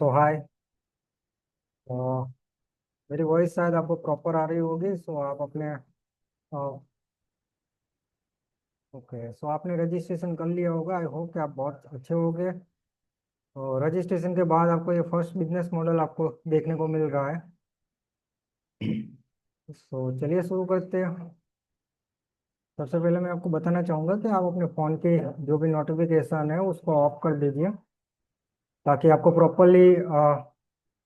सो हाय। तो मेरी वॉइस शायद आपको प्रॉपर आ रही होगी। सो आप अपने ओके, सो आपने रजिस्ट्रेशन कर लिया होगा। आई होप कि आप बहुत अच्छे होगे। तो रजिस्ट्रेशन के बाद आपको ये फर्स्ट बिजनेस मॉडल आपको देखने को मिल रहा है। सो चलिए शुरू करते हैं। सबसे पहले मैं आपको बताना चाहूँगा कि आप अपने फ़ोन के जो भी नोटिफिकेशन है उसको ऑफ कर दीजिए, ताकि आपको प्रॉपरली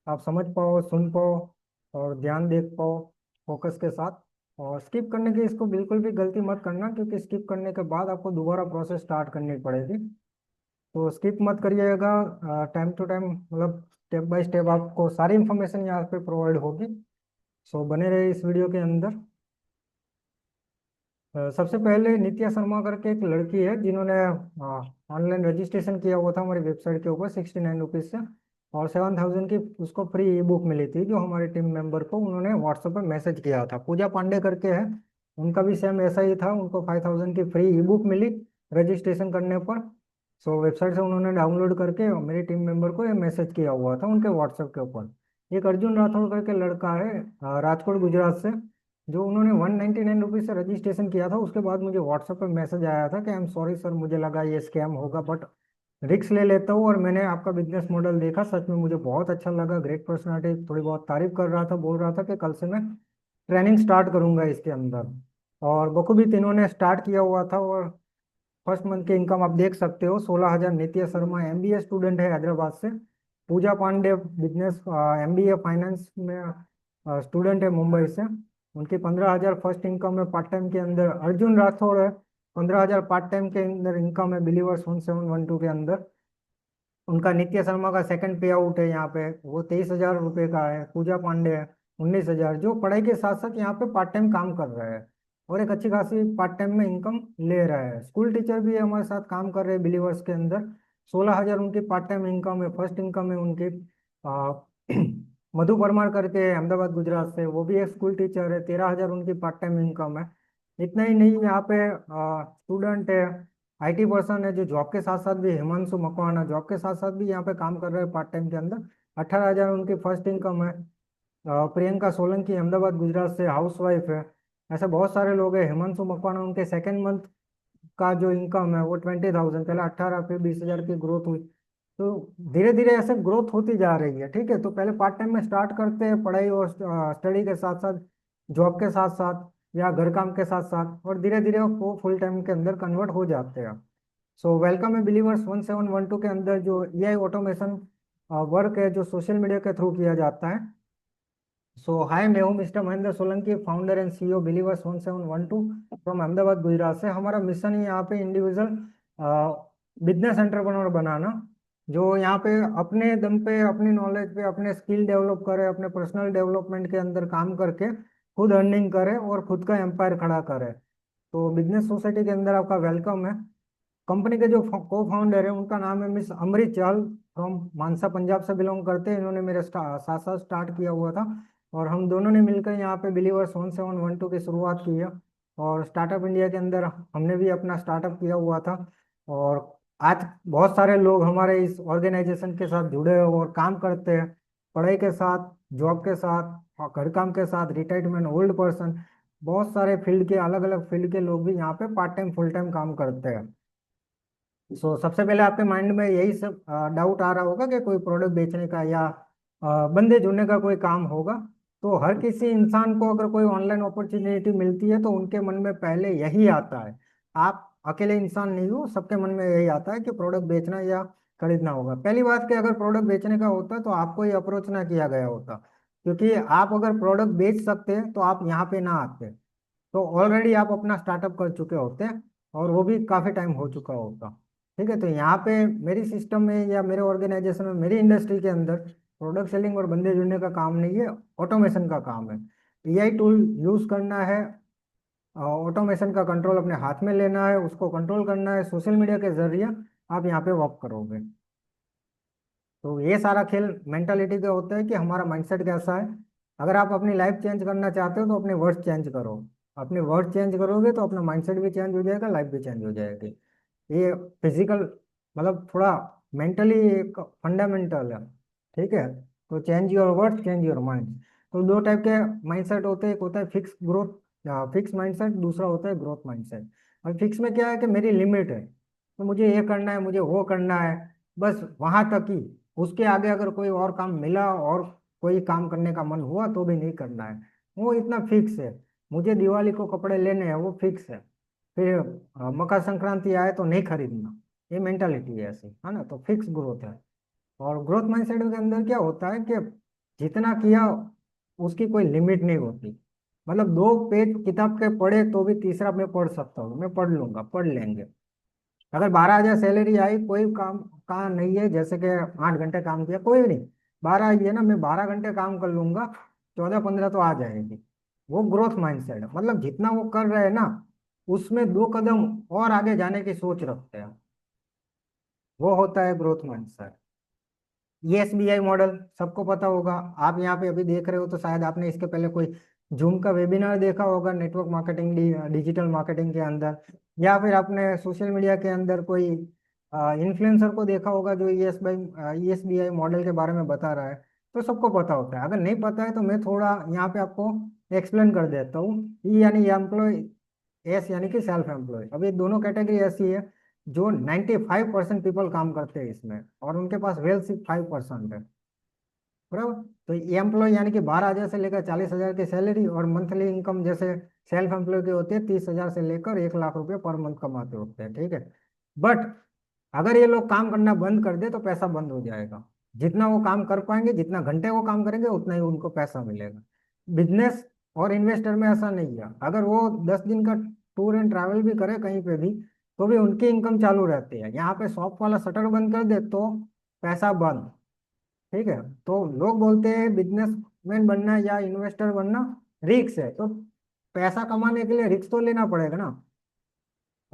आप समझ पाओ, सुन पाओ और ध्यान देख पाओ फोकस के साथ। और स्किप करने की इसको बिल्कुल भी गलती मत करना, क्योंकि स्किप करने के बाद आपको दोबारा प्रोसेस स्टार्ट करनी पड़ेगी। तो स्किप मत करिएगा। टाइम टू टाइम, मतलब स्टेप बाय स्टेप आपको सारी इन्फॉर्मेशन यहाँ पे प्रोवाइड होगी। सो बने रहिए इस वीडियो के अंदर। सबसे पहले नित्या शर्मा करके एक लड़की है जिन्होंने ऑनलाइन रजिस्ट्रेशन किया हुआ था हमारी वेबसाइट के ऊपर 69 रुपीज़ से। और 7,000 की उसको फ्री ई बुक मिली थी, जो हमारे टीम मेंबर को उन्होंने व्हाट्सएप पर मैसेज किया था। पूजा पांडे करके है, उनका भी सेम ऐसा ही था। उनको 5,000 की फ्री ई बुक मिली रजिस्ट्रेशन करने पर। सो वेबसाइट से उन्होंने डाउनलोड करके और मेरी टीम मेंबर को ये मैसेज किया हुआ था उनके व्हाट्सएप के ऊपर। एक अर्जुन राठौड़ करके लड़का है, राजकोट गुजरात से, जो उन्होंने 199 रुपीज़ से रजिस्ट्रेशन किया था। उसके बाद मुझे व्हाट्सएप पे मैसेज आया था कि आई एम सॉरी सर, मुझे लगा ये स्कैम होगा, बट रिक्स ले लेता हूँ। और मैंने आपका बिजनेस मॉडल देखा, सच में मुझे बहुत अच्छा लगा। ग्रेट पर्सनालिटी, थोड़ी बहुत तारीफ कर रहा था, बोल रहा था कि कल से मैं ट्रेनिंग स्टार्ट करूंगा इसके अंदर। और बखूबी तीनों ने स्टार्ट किया हुआ था। और फर्स्ट मंथ की इनकम आप देख सकते हो 16,000। नित्य शर्मा एमबीए स्टूडेंट है हैदराबाद से। पूजा पांडे बिजनेस एमबीए फाइनेंस में स्टूडेंट है मुंबई से। उनकी 15,000 फर्स्ट इनकम है पार्ट टाइम के अंदर। अर्जुन राठौड़ है, 15,000 पार्ट टाइम के अंदर इनकम है बिलीवर्स 1712 के अंदर। उनका नित्य शर्मा का सेकंड पे आउट है यहाँ पे, वो 23,000 रुपये का है। पूजा पांडे है 19,000, जो पढ़ाई के साथ साथ यहाँ पे पार्ट टाइम काम कर रहे हैं और एक अच्छी खासी पार्ट टाइम में इनकम ले रहा है। स्कूल टीचर भी हमारे साथ काम कर रहे हैं बिलीवर्स के अंदर। 16,000 उनकी पार्ट टाइम इनकम है। फर्स्ट इनकम है उनकी। आ, मधु परमार करके अहमदाबाद गुजरात से, वो भी एक स्कूल टीचर है। 13,000 उनकी पार्ट टाइम इनकम है। इतना ही नहीं, यहाँ पे स्टूडेंट है, आईटी पर्सन है, जो जॉब के साथ साथ भी, हिमांशु मकवाना जॉब के साथ साथ भी यहाँ पे काम कर रहे हैं पार्ट टाइम के अंदर। 18,000 उनकी फर्स्ट इनकम है। प्रियंका सोलंकी अहमदाबाद गुजरात से हाउस वाइफ है। ऐसे बहुत सारे लोग हैं। हिमांशु मकवाना, उनके सेकंड मंथ का जो इनकम है वो 20,000, पहले 18 फिर 20,000 की ग्रोथ हुई। तो धीरे धीरे ऐसे ग्रोथ होती जा रही है। ठीक है, तो पहले पार्ट टाइम में स्टार्ट करते हैं, पढ़ाई और स्टडी के साथ साथ, जॉब के साथ साथ या घर काम के साथ साथ, और धीरे धीरे वो फुल टाइम के अंदर कन्वर्ट हो जाते हैं। सो वेलकम है बिलीवर्स 1712 के अंदर, जो एआई ऑटोमेशन वर्क है जो सोशल मीडिया के थ्रू किया जाता है। सो हाय, मैं हूँ mister Mahendra Solanki, founder and CEO believers 1712 from Ahmedabad Gujarat से। हमारा मिशन है यहाँ पे इंडिविजुअल बिजनेस एंटरप्रेन्योर बनाना, जो यहाँ पे अपने दम पे, अपनी नॉलेज पे, अपने स्किल डेवलप करे, अपने पर्सनल डेवलपमेंट के अंदर काम करके खुद अर्निंग करे और खुद का एम्पायर खड़ा करे। तो बिजनेस सोसाइटी के अंदर आपका वेलकम है। कंपनी के जो को फाउंडर है उनका नाम है मिस अमृत चाल, फ्रॉम मानसा पंजाब से बिलोंग करते हैं। इन्होंने मेरे साथ साथ स्टार्ट किया हुआ था, और हम दोनों ने मिलकर यहाँ पे बिलीवर्स 1712 की शुरुआत की है। और स्टार्टअप इंडिया के अंदर हमने भी अपना स्टार्टअप किया हुआ था। और आज बहुत सारे लोग हमारे इस ऑर्गेनाइजेशन के साथ जुड़े हैं और काम करते हैं, पढ़ाई के साथ, जॉब के साथ और घर काम के साथ, रिटायरमेंट, ओल्ड पर्सन, बहुत सारे फील्ड के, अलग अलग फील्ड के लोग भी यहाँ पे पार्ट टाइम फुल टाइम काम करते हैं। सबसे पहले आपके माइंड में यही सब डाउट आ रहा होगा कि कोई प्रोडक्ट बेचने का या बंदे ढूंढने का कोई काम होगा। तो हर किसी इंसान को अगर कोई ऑनलाइन अपॉर्चुनिटी मिलती है तो उनके मन में पहले यही आता है। आप अकेले इंसान नहीं हो, सबके मन में यही आता है कि प्रोडक्ट बेचना या खरीदना होगा। पहली बात कि अगर प्रोडक्ट बेचने का होता तो आपको ये अप्रोच ना किया गया होता, क्योंकि आप अगर प्रोडक्ट बेच सकते हैं तो आप यहाँ पे ना आते। तो ऑलरेडी आप अपना स्टार्टअप कर चुके होते हैं, और वो भी काफ़ी टाइम हो चुका होता। ठीक है, तो यहाँ पे मेरी सिस्टम में या मेरे ऑर्गेनाइजेशन में, मेरी इंडस्ट्री के अंदर प्रोडक्ट सेलिंग और बंदे जुड़ने का काम नहीं है, ऑटोमेशन का काम है। एआई टूल यूज़ करना है, ऑटोमेशन का कंट्रोल अपने हाथ में लेना है, उसको कंट्रोल करना है। सोशल मीडिया के जरिए आप यहाँ पे वर्क करोगे। तो ये सारा खेल मेंटालिटी का होता है कि हमारा माइंडसेट कैसा है। अगर आप अपनी लाइफ चेंज करना चाहते हो तो अपने वर्ड चेंज करो। अपने वर्ड चेंज करोगे तो अपना माइंडसेट भी चेंज हो जाएगा, लाइफ भी चेंज हो जाएगी। ये फिजिकल, मतलब थोड़ा मेंटली एक फंडामेंटल है। ठीक है। तो change your word, change your mind. तो दो टाइप के माइंडसेट होते हैं, एक होता है फिक्स ग्रोथ, फिक्स माइंडसेट, दूसरा होता है ग्रोथ माइंडसेट। और फिक्स में क्या है कि मेरी लिमिट है, तो मुझे ये करना है, मुझे वो करना है, बस वहां तक ही। उसके आगे अगर कोई और काम मिला और कोई काम करने का मन हुआ तो भी नहीं करना है, वो इतना फिक्स है। मुझे दिवाली को कपड़े लेने हैं, वो फिक्स है। फिर मकर संक्रांति आए तो नहीं खरीदना, ये मेंटालिटी है ऐसी, है ना। तो फिक्स ग्रोथ है। और ग्रोथ माइंडसेट के अंदर क्या होता है कि जितना किया उसकी कोई लिमिट नहीं होती। मतलब 2 पेज किताब के पढ़े तो भी तीसरा मैं पढ़ सकता हूँ, मैं पढ़ लूंगा, पढ़ लेंगे। अगर 12,000 सैलरी आई, कोई काम का नहीं है, जैसे कि 8 घंटे काम किया, कोई नहीं, 12 आई है ना, मैं 12 घंटे काम कर लूंगा, 14-15 तो आ जाएगी। वो ग्रोथ माइंडसेट है। मतलब जितना वो कर रहे हैं ना, उसमें 2 कदम और आगे जाने की सोच रखते हैं, वो होता है ग्रोथ माइंडसेट। ये एसबीआई मॉडल सबको पता होगा। आप यहाँ पे अभी देख रहे हो तो शायद आपने इसके पहले कोई जूम का वेबिनार देखा होगा, नेटवर्क मार्केटिंग, डिजिटल मार्केटिंग के अंदर, या फिर आपने सोशल मीडिया के अंदर कोई इन्फ्लुएंसर को देखा होगा जो ईएसबीआई मॉडल के बारे में बता रहा है। तो सबको पता होता है। अगर नहीं पता है तो मैं थोड़ा यहाँ पे आपको एक्सप्लेन कर देता हूँ। ई यानी एम्प्लॉय, एस यानी कि सेल्फ एम्प्लॉय। अब ये दोनों कैटेगरी ऐसी है जो 95% पीपल काम करते हैं इसमें, और उनके पास वेल्थ सिर्फ 5% है। बराबर। तो एम्प्लॉय यानी कि 12,000 से लेकर 40,000 की सैलरी, और मंथली इनकम जैसे सेल्फ एम्प्लॉय की होती है 30,000 से लेकर 1 लाख रुपए पर मंथ कमाते होते हैं। ठीक है। बट अगर ये लोग काम करना बंद कर दे तो पैसा बंद हो जाएगा। जितना वो काम कर पाएंगे, जितना घंटे वो काम करेंगे, उतना ही उनको पैसा मिलेगा। बिजनेस और इन्वेस्टर में ऐसा नहीं है। अगर वो 10 दिन का टूर एंड ट्रैवल भी करे कहीं पे भी, तो भी उनकी इनकम चालू रहती है। यहाँ पे शॉप वाला शटर बंद कर दे तो पैसा बंद। ठीक है। तो लोग बोलते हैं बिजनेसमैन बनना या इन्वेस्टर बनना रिस्क है, तो पैसा कमाने के लिए रिस्क तो लेना पड़ेगा ना।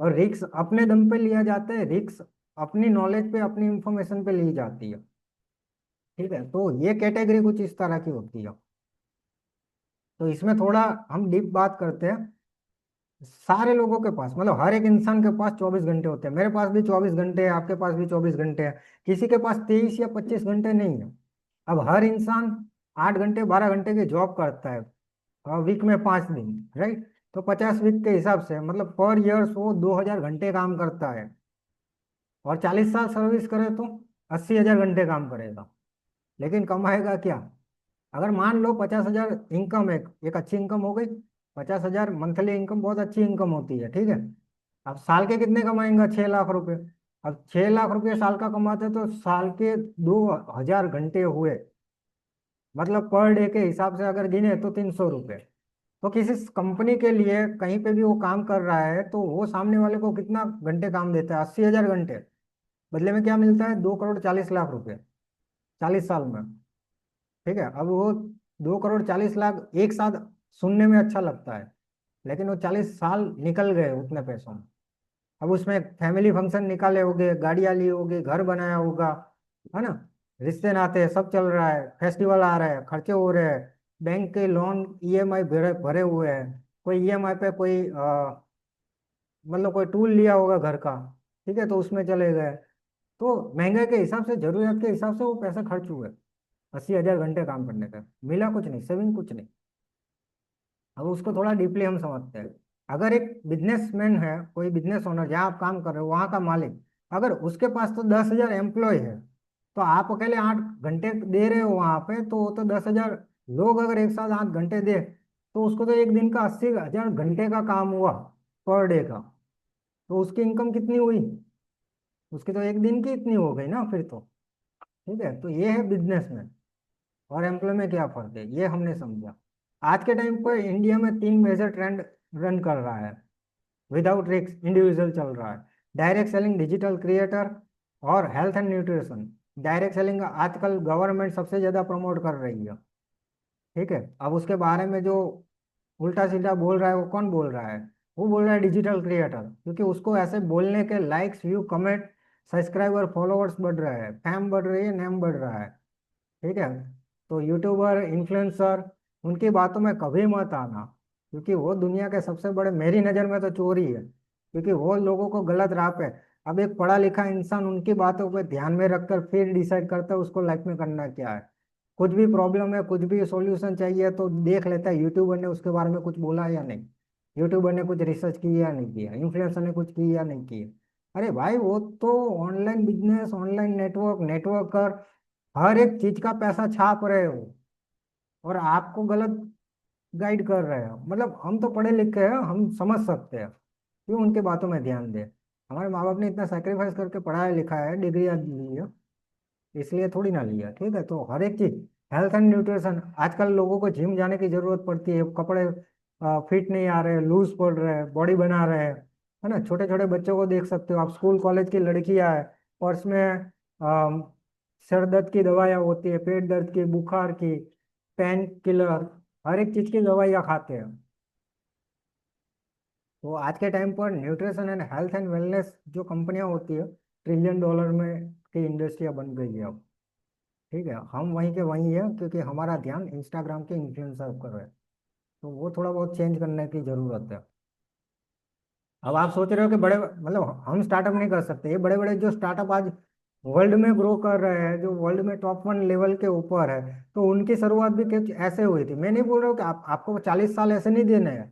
और रिस्क अपने दम पे लिया जाता है, रिस्क अपनी नॉलेज पे, अपनी इंफॉर्मेशन पे ली जाती है। ठीक है। तो ये कैटेगरी कुछ इस तरह की होती है। तो इसमें थोड़ा हम डीप बात करते हैं। सारे लोगों के पास, मतलब हर एक इंसान के पास 24 घंटे होते हैं। मेरे पास भी 24 घंटे है, आपके पास भी 24 घंटे है। किसी के पास 23 या 25 घंटे नहीं है। अब हर इंसान 8 घंटे 12 घंटे की जॉब करता है, और वीक में 5 दिन, राइट। तो 50 वीक के हिसाब से मतलब पर ईयर्स वो 2,000 घंटे काम करता है। और 40 साल सर्विस करे तो 80,000 घंटे काम करेगा। लेकिन कमाएगा क्या? अगर मान लो 50,000 इनकम, एक एक अच्छी इनकम हो गई। 50,000 मंथली इनकम बहुत अच्छी इनकम होती है। ठीक है। अब साल के कितने कमाएंगा? 6 लाख रुपए। अब 6 लाख रुपए साल का कमाते तो साल के 2,000 घंटे हुए, मतलब पर डे के हिसाब से अगर गिने तो 300 रुपये। तो किसी कंपनी के लिए कहीं पे भी वो काम कर रहा है तो वो सामने वाले को कितना घंटे काम देता है? 80,000 घंटे। बदले में क्या मिलता है? 2,40,00,000 रुपए 40 साल में। ठीक है। अब वो 2,40,00,000 एक साथ सुनने में अच्छा लगता है, लेकिन वो 40 साल निकल गए उतने पैसों में। अब उसमें फैमिली फंक्शन निकाले होंगे, गाड़ियां ली होगी, घर बनाया होगा, है ना, रिश्ते नाते सब चल रहा है, फेस्टिवल आ रहा है, खर्चे हो रहे हैं, बैंक के लोन ईएमआई भरे भरे हुए हैं, कोई ईएमआई पे कोई मतलब कोई टूल लिया होगा घर का। ठीक है। तो उसमें चले गए। तो महंगाई के हिसाब से, जरूरत के हिसाब से वो पैसे खर्च हुए। 80,000 घंटे काम करने का मिला कुछ नहीं, सेविंग कुछ नहीं। अब उसको थोड़ा डीपली हम समझते हैं। अगर एक बिजनेसमैन है, कोई बिजनेस ओनर, जहाँ आप काम कर रहे हो वहाँ का मालिक, अगर उसके पास तो 10,000 एम्प्लॉय है, तो आप अकेले 8 घंटे दे रहे हो वहाँ पे, तो वो तो 10,000 लोग अगर एक साथ 8 घंटे दे, तो उसको तो एक दिन का 80,000 घंटे का काम हुआ, पर डे का। तो उसकी इनकम कितनी हुई? उसकी तो एक दिन की इतनी हो गई ना फिर तो। ठीक है। तो ये है बिजनेसमैन और एम्प्लॉय में क्या फर्क है, ये हमने समझा। आज के टाइम पर इंडिया में 3 मेजर ट्रेंड रन कर रहा है। विदाउट रिस्क इंडिविजुअल चल रहा है, डायरेक्ट सेलिंग, डिजिटल क्रिएटर, और health and nutrition. Direct selling आजकल गवर्नमेंट सबसे ज्यादा प्रमोट कर रही है। ठीक है। अब उसके बारे में जो उल्टा सीधा बोल रहा है, वो कौन बोल रहा है? वो बोल रहा है डिजिटल क्रिएटर, क्योंकि उसको ऐसे बोलने के likes, view, comment, subscriber, followers बढ़ रहा है, फैम बढ़ रही है, नेम बढ़ रहा है। ठीक है। तो यूट्यूबर, इन्फ्लुएंसर, उनकी बातों में कभी मत आना, क्योंकि वो दुनिया के सबसे बड़े, मेरी नज़र में तो चोर ही है, क्योंकि वो लोगों को गलत राह पे, अब एक पढ़ा लिखा इंसान उनकी बातों पर ध्यान में रखकर फिर डिसाइड करता है उसको लाइफ में करना क्या है। कुछ भी प्रॉब्लम है, कुछ भी सॉल्यूशन चाहिए तो देख लेता है यूट्यूबर ने उसके बारे में कुछ बोला है या नहीं, यूट्यूबर ने कुछ रिसर्च की या नहीं किया, इन्फ्लुएंसर ने कुछ की या नहीं किया। अरे भाई वो तो online business, online network, networker हर एक चीज का पैसा छाप रहे हो और आपको गलत गाइड कर रहे हो। मतलब हम तो पढ़े लिखे हैं, हम समझ सकते हैं, क्यों उनके बातों में ध्यान दें। हमारे माँ बाप ने इतना सेक्रीफाइस करके पढ़ाया लिखा है, डिग्री ली है, इसलिए थोड़ी ना लिया। ठीक है, तो हर एक चीज, हेल्थ एंड न्यूट्रिशन, आजकल लोगों को जिम जाने की जरूरत पड़ती है, कपड़े फिट नहीं आ रहे, लूज पड़ रहे हैं, बॉडी बना रहे हैं, है ना। छोटे छोटे बच्चों को देख सकते हो आप, स्कूल कॉलेज की लड़कियां हैं, पर्स में सर दर्द की दवाइयाँ होती है, पेट दर्द की, बुखार की, पेन किलर, हर एक चीज की दवाइयाँ खाते हैं। तो आज के टाइम पर nutrition and health and wellness जो कंपनियां होती है, ट्रिलियन डॉलर में की इंडस्ट्रियां बन गई है अब। ठीक है, हम वहीं के वहीं है क्योंकि हमारा ध्यान इंस्टाग्राम के इन्फ्लुएंसर पर है। तो वो थोड़ा बहुत चेंज करने की जरूरत है। अब आप सोच रहे हो कि बड़े, मतलब हम स्टार्टअप नहीं कर सकते, ये बड़े बड़े जो स्टार्टअप आज वर्ल्ड में ग्रो कर रहे हैं, जो वर्ल्ड में टॉप वन लेवल के ऊपर है, तो उनकी शुरुआत भी कुछ ऐसे हुई थी। मैं नहीं बोल रहा हूँ कि आपको 40 साल ऐसे नहीं देने हैं।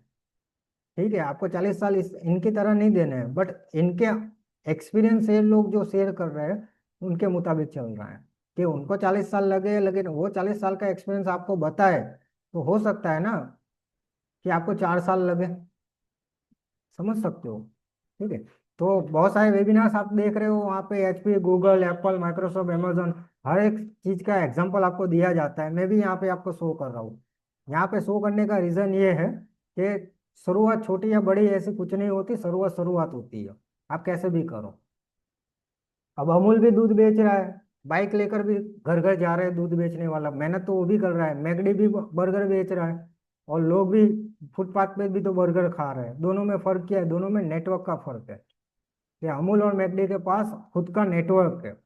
ठीक है, आपको 40 साल इनकी तरह नहीं देने हैं, बट इनके एक्सपीरियंस ये लोग जो शेयर कर रहे हैं उनके मुताबिक चल रहा है। कि उनको 40 साल लगे, लेकिन वो 40 साल का एक्सपीरियंस आपको बताए, तो हो सकता है ना कि आपको 4 साल लगे। समझ सकते हो। ठीक है, तो बहुत सारे वेबिनार्स आप देख रहे हो, वहाँ पे HP, Google, Apple, Microsoft, Amazon, हर एक चीज का एग्जांपल आपको दिया जाता है। मैं भी यहाँ पे आपको शो कर रहा हूँ। यहाँ पे शो करने का रीजन ये है कि शुरुआत छोटी या बड़ी ऐसी कुछ नहीं होती, शुरुआत शुरुआत होती है। आप कैसे भी करो। अब अमूल भी दूध बेच रहा है, बाइक लेकर भी घर घर जा रहे हैं दूध बेचने वाला, मेहनत तो वो भी कर रहा है। मैकडी भी बर्गर बेच रहा है, और लोग भी फुटपाथ पे भी तो बर्गर खा रहे हैं। दोनों में फर्क क्या है? दोनों में नेटवर्क का फर्क है। कि अमूल और मैकडी के पास खुद का नेटवर्क है।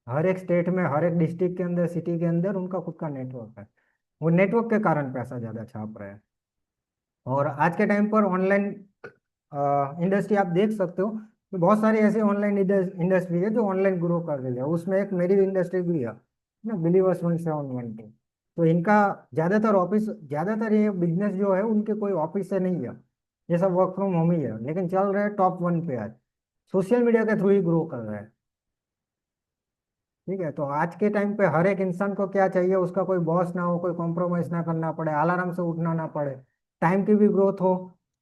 हर एक स्टेट में, हर एक डिस्ट्रिक्ट के अंदर, सिटी के अंदर उनका खुद का नेटवर्क है। वो नेटवर्क के कारण पैसा ज्यादा छाप रहे हैं। और आज के टाइम पर ऑनलाइन इंडस्ट्री आप देख सकते हो, तो बहुत सारी ऐसी ऑनलाइन इंडस्ट्री है जो ऑनलाइन ग्रो कर रही है। उसमें एक मेरी इंडस्ट्री भी है ना, बिलीवर्स 1712। तो इनका ज्यादातर ये बिजनेस जो है उनके कोई ऑफिस से नहीं है, ये सब वर्क फ्रॉम होम ही है, लेकिन चल रहे हैं टॉप वन पे आज, सोशल मीडिया के थ्रू ही ग्रो कर रहे हैं। ठीक है, तो आज के टाइम पे हर एक इंसान को क्या चाहिए, उसका कोई बॉस ना हो, कोई कॉम्प्रोमाइज ना करना पड़े, अलार्म से उठना ना पड़े, टाइम की भी ग्रोथ हो,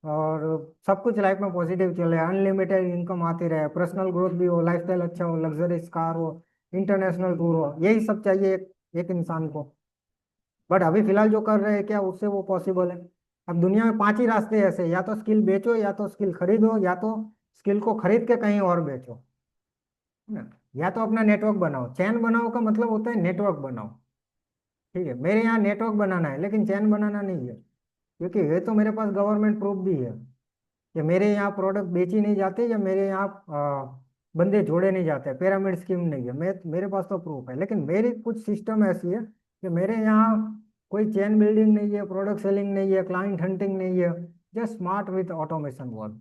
और सब कुछ लाइफ में पॉजिटिव चले, अनलिमिटेड इनकम आती रहे, पर्सनल ग्रोथ भी हो, लाइफस्टाइल अच्छा हो, लग्जरीज कार हो, इंटरनेशनल टूर हो, यही सब चाहिए एक इंसान को। बट अभी फिलहाल जो कर रहे हैं क्या उससे वो पॉसिबल है? अब दुनिया में 5 ही रास्ते ऐसे, या तो स्किल बेचो, या तो स्किल खरीदो, या तो स्किल को खरीद के कहीं और बेचो, है ना। या तो अपना नेटवर्क बनाओ। चैन बनाओ का मतलब होता है नेटवर्क बनाओ। ठीक है, मेरे यहाँ नेटवर्क बनाना है लेकिन चैन बनाना नहीं है, क्योंकि ये तो मेरे पास गवर्नमेंट प्रूफ भी है कि मेरे यहाँ प्रोडक्ट बेची नहीं जाते, या मेरे यहाँ बंदे जोड़े नहीं जाते, पिरामिड स्कीम नहीं है। मेरे पास तो प्रूफ है, लेकिन मेरी कुछ सिस्टम ऐसी है कि मेरे यहाँ कोई चेन बिल्डिंग नहीं है, प्रोडक्ट सेलिंग नहीं है, क्लाइंट हंटिंग नहीं है, just smart with automation work.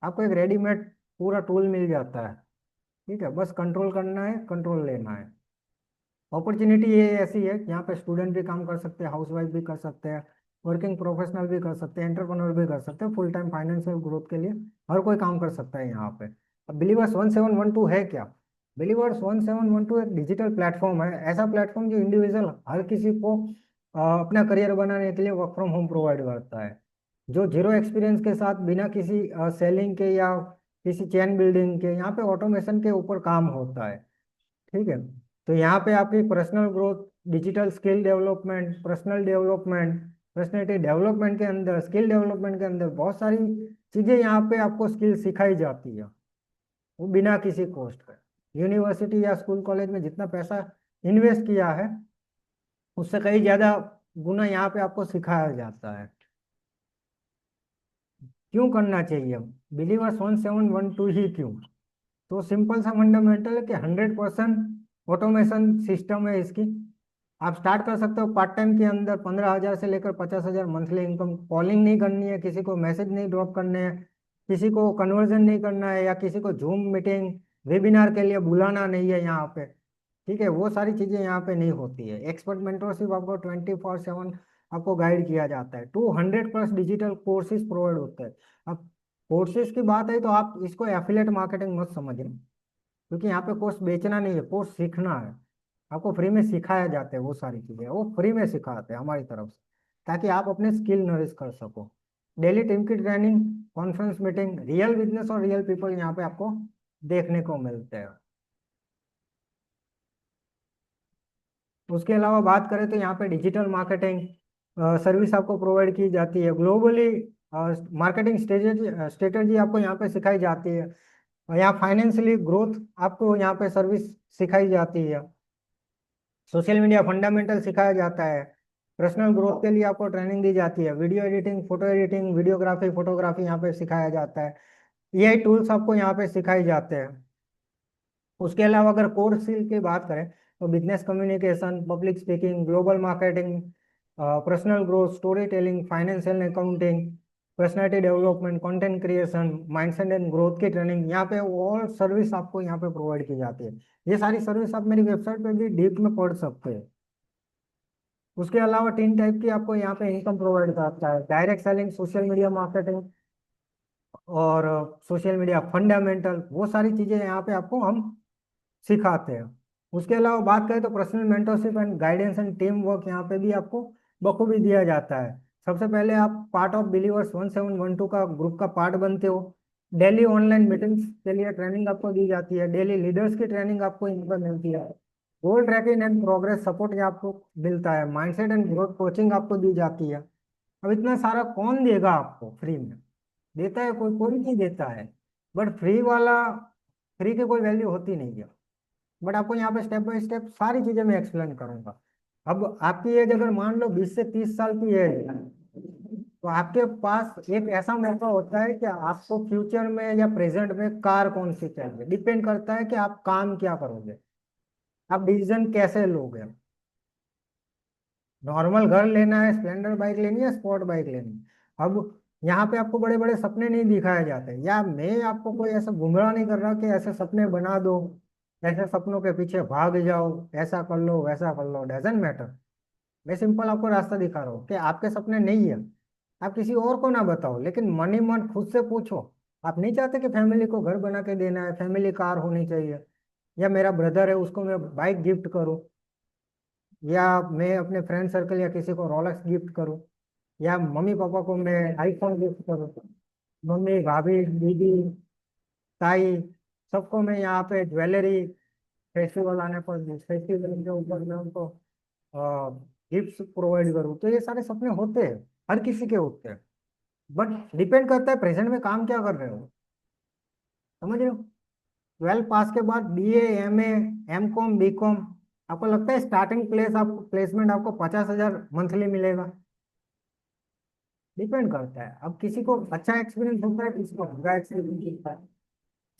आपको एक रेडीमेड पूरा टूल मिल जाता है। ठीक है, बस कंट्रोल करना है, कंट्रोल लेना है। अपॉर्चुनिटी ये ऐसी है कि यहाँ पे स्टूडेंट भी काम कर सकते हैं, हाउस वाइफ भी कर सकते हैं, वर्किंग प्रोफेशनल भी कर सकते हैं, एंटरप्रेन्योर भी कर सकते हैं, फुल टाइम फाइनेंशियल ग्रोथ के लिए हर कोई काम कर सकता है यहाँ पे। अब बिलीवर्स 1712 है क्या? बिलीवर्स 1712 एक डिजिटल प्लेटफॉर्म है, ऐसा प्लेटफॉर्म जो इंडिविजुअल हर किसी को अपना करियर बनाने के लिए वर्क फ्रॉम होम प्रोवाइड करता है। जो जीरो एक्सपीरियंस के साथ, बिना किसी सेलिंग के या किसी चेन बिल्डिंग के, यहाँ पे ऑटोमेशन के ऊपर काम होता है। ठीक है, तो यहाँ पे आपकी personal growth, digital skill development, personal development, personality development के अंदर, स्किल डेवलपमेंट के अंदर बहुत सारी चीजें यहाँ पे आपको स्किल सिखाई जाती है, वो बिना किसी कॉस्ट के। यूनिवर्सिटी या स्कूल कॉलेज में जितना पैसा इन्वेस्ट किया है उससे कई ज्यादा गुना यहाँ पे आपको सिखाया जाता है। क्यों करना चाहिए? बिलीवर्स 1712 ही क्यों? तो सिंपल सा फंडामेंटल है कि 100% ऑटोमेशन सिस्टम है इसकी। आप स्टार्ट कर सकते हो पार्ट टाइम के अंदर, 15,000 से लेकर 50,000 मंथली इनकम। कॉलिंग नहीं करनी है, किसी को मैसेज नहीं ड्रॉप करने हैं, किसी को कन्वर्जन नहीं करना है, या किसी को जूम मीटिंग वेबिनार के लिए बुलाना नहीं है यहाँ पे, ठीक है, वो सारी चीजें यहाँ पे नहीं होती है। एक्सपर्ट मेंटोरशिप आपको 24/7 आपको गाइड किया जाता है। 200+ डिजिटल कोर्सेज प्रोवाइड होते हैं। अब कोर्सेज की बात है तो आप इसको एफिलिएट मार्केटिंग मत समझना, क्योंकि यहाँ पे कोर्स बेचना नहीं है, कोर्स सीखना है। आपको फ्री में सिखाया जाता है, वो सारी चीजें वो फ्री में सिखाते हैं हमारी तरफ से, ताकि आप अपने स्किल नरिश कर सको। डेली टीम की training, conference meeting, real business और रियल पीपल यहाँ पे आपको देखने को मिलते हैं। उसके अलावा बात करें तो यहाँ पे डिजिटल मार्केटिंग सर्विस आपको प्रोवाइड की जाती है। ग्लोबली मार्केटिंग स्ट्रेटेजी स्ट्रेटेजी आपको यहाँ पे सिखाई जाती है। और यहाँ फाइनेंशियली ग्रोथ आपको यहाँ पे सर्विस सिखाई जाती है। सोशल मीडिया फंडामेंटल सिखाया जाता है। पर्सनल ग्रोथ के लिए आपको ट्रेनिंग दी जाती है। Video editing, photo editing, videography, photography यहाँ पे सिखाया जाता है। एआई टूल्स आपको यहाँ पे सिखाए जाते हैं। उसके अलावा अगर कोर स्किल की बात करें तो business communication, public speaking, global marketing, personal growth, story telling, financial accounting, personality development, content creation, mindset and growth की ट्रेनिंग यहाँ पे ऑल सर्विस आपको यहाँ पे प्रोवाइड की जाती है। ये सारी सर्विस आप मेरी वेबसाइट पे भी डीप में पढ़ सकते हैं। उसके अलावा 3 टाइप की आपको यहाँ पे इनकम प्रोवाइड करता है। Direct selling, social media marketing और सोशल मीडिया फंडामेंटल, वो सारी चीजें यहाँ पे आपको हम सिखाते हैं। उसके अलावा बात करें तो personal mentorship and guidance and team work यहाँ पे भी आपको बखूबी दिया जाता है। सबसे पहले आप पार्ट ऑफ बिलीवर्स 1712 का ग्रुप का पार्ट बनते हो। डेली ऑनलाइन मीटिंग्स के लिए ट्रेनिंग आपको दी जाती है। डेली लीडर्स की ट्रेनिंग आपको यहाँ पर मिलती है। गोल ट्रैकिंग एंड प्रोग्रेस सपोर्ट यहाँ आपको मिलता है। माइंडसेट एंड ग्रोथ कोचिंग आपको दी जाती है। अब इतना सारा कौन देगा आपको फ्री में? देता है कोई? कोई नहीं देता है। बट फ्री वाला, फ्री की कोई वैल्यू होती नहीं है। बट आपको यहाँ पे स्टेप बाय स्टेप सारी चीजें मैं एक्सप्लेन करूंगा। अब आपकी एज अगर मान लो 20 से 30 साल की एज है, तो आपके पास एक ऐसा मौका होता है कि आपको फ्यूचर में या प्रेजेंट में कार कौन सी चाहिए, डिपेंड करता है कि आप काम क्या करोगे, आप डिसीजन कैसे लोगे। नॉर्मल घर लेना है, स्प्लेंडर बाइक लेनी है, स्पोर्ट बाइक लेनी है। अब यहाँ पे आपको बड़े बड़े सपने नहीं दिखाए जाते, या मैं आपको कोई ऐसा गुमराह नहीं कर रहा कि ऐसे सपने बना दो, ऐसे सपनों के पीछे भाग जाओ, ऐसा कर लो वैसा कर लो, डजेंट मैटर। मैं सिंपल आपको रास्ता दिखा रहा हूँ कि आपके सपने नहीं है, आप किसी और को ना बताओ, लेकिन मन ही मन खुद से पूछो। आप नहीं चाहते कि फैमिली को घर बना के देना है, फैमिली कार होनी चाहिए, या मेरा ब्रदर है उसको मैं बाइक गिफ्ट करूँ, या मैं अपने फ्रेंड सर्कल या किसी को रोलेक्स गिफ्ट करूं, या मम्मी पापा को मैं आईफोन गिफ्ट करूं, मम्मी भाभी दीदी ताई सबको मैं यहाँ पे ज्वेलरी, फेस्टिवल आने पर फेस्टिवल के ऊपर मैं उनको गिफ्ट प्रोवाइड करूँ, तो ये सारे सपने होते हैं, हर किसी के होते हैं। बट डिपेंड करता है प्रेजेंट में काम क्या कर रहे हो, समझ रहे हो? 12 पास के बाद BA, MA, M.Com, B.Com, आपको लगता है स्टार्टिंग प्लेसमेंट आपको 50,000 मंथली मिलेगा? डिपेंड करता है। अब किसी को अच्छा एक्सपीरियंस होता है, किसी को बुरा एक्सपीरियंस होता है।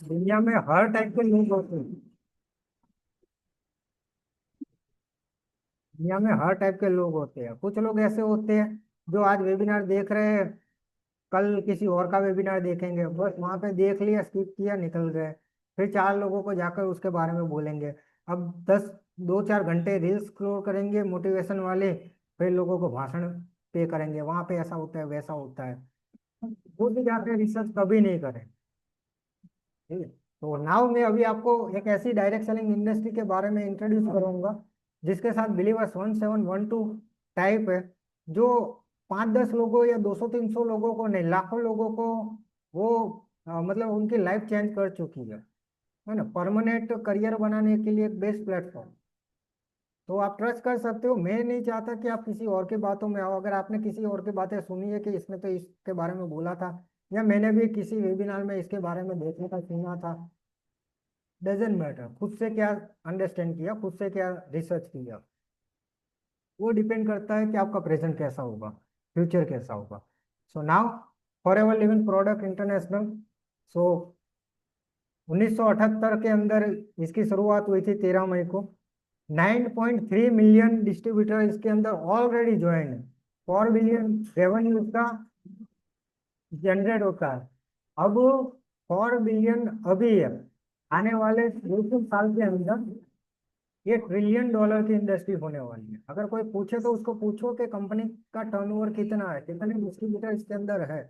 दुनिया में हर टाइप के लोग होते हैं। दुनिया में हर टाइप के लोग होते हैं। कुछ लोग ऐसे होते हैं जो आज वेबिनार देख रहे हैं, कल किसी और का वेबिनार देखेंगे, बस वहां पे देख लिया, स्किप किया, निकल गए। फिर 4 लोगों को जाकर उसके बारे में बोलेंगे। अब 2-4 घंटे रील्स स्क्रॉल करेंगे मोटिवेशन वाले, फिर लोगों को भाषण पे करेंगे, वहां पे ऐसा होता है वैसा होता है। वो भी जाकर रिसर्च कभी नहीं करें। ठीक है, तो नाउ मैं अभी आपको एक ऐसी डायरेक्ट सेलिंग इंडस्ट्री के बारे में इंट्रोड्यूस करूंगा जिसके साथ बिलीवर्स 1712 टाइप है, जो 5-10 लोगों या 200-300 लोगों को नहीं, लाखों लोगों को वो मतलब उनकी लाइफ चेंज कर चुकी है ना। परमानेंट करियर बनाने के लिए एक बेस्ट प्लेटफॉर्म। तो आप ट्रस्ट कर सकते हो। मैं नहीं चाहता कि आप किसी और की बातों में आओ। अगर आपने किसी और की बातें सुनी है कि इसने तो इसके बारे में बोला था, या मैंने भी किसी वेबिनार में इसके बारे में देखने का सुना था, डजेंट मैटर। खुद से क्या अंडरस्टैंड किया, खुद से क्या रिसर्च किया, वो डिपेंड करता है कि आपका प्रेजेंट कैसा होगा, फ्यूचर कैसा होगा। So now Forever Living Product International. So 1978 के अंदर इसकी शुरुआत हुई थी, 13 मई को। 9.3 मिलियन डिस्ट्रीब्यूटर इसके अंदर ऑलरेडी ज्वाइन है। 4 बिलियन रेवेन्यू इसका जनरेट होता है। अब 4 बिलियन अभी है, आने वाले 2 3 साल के अंदर ये $1 ट्रिलियन की इंडस्ट्री होने वाली है। अगर कोई पूछे तो उसको पूछो कि कंपनी का टर्नओवर कितना है, कितने डिस्ट्रीब्यूटर इसके अंदर है।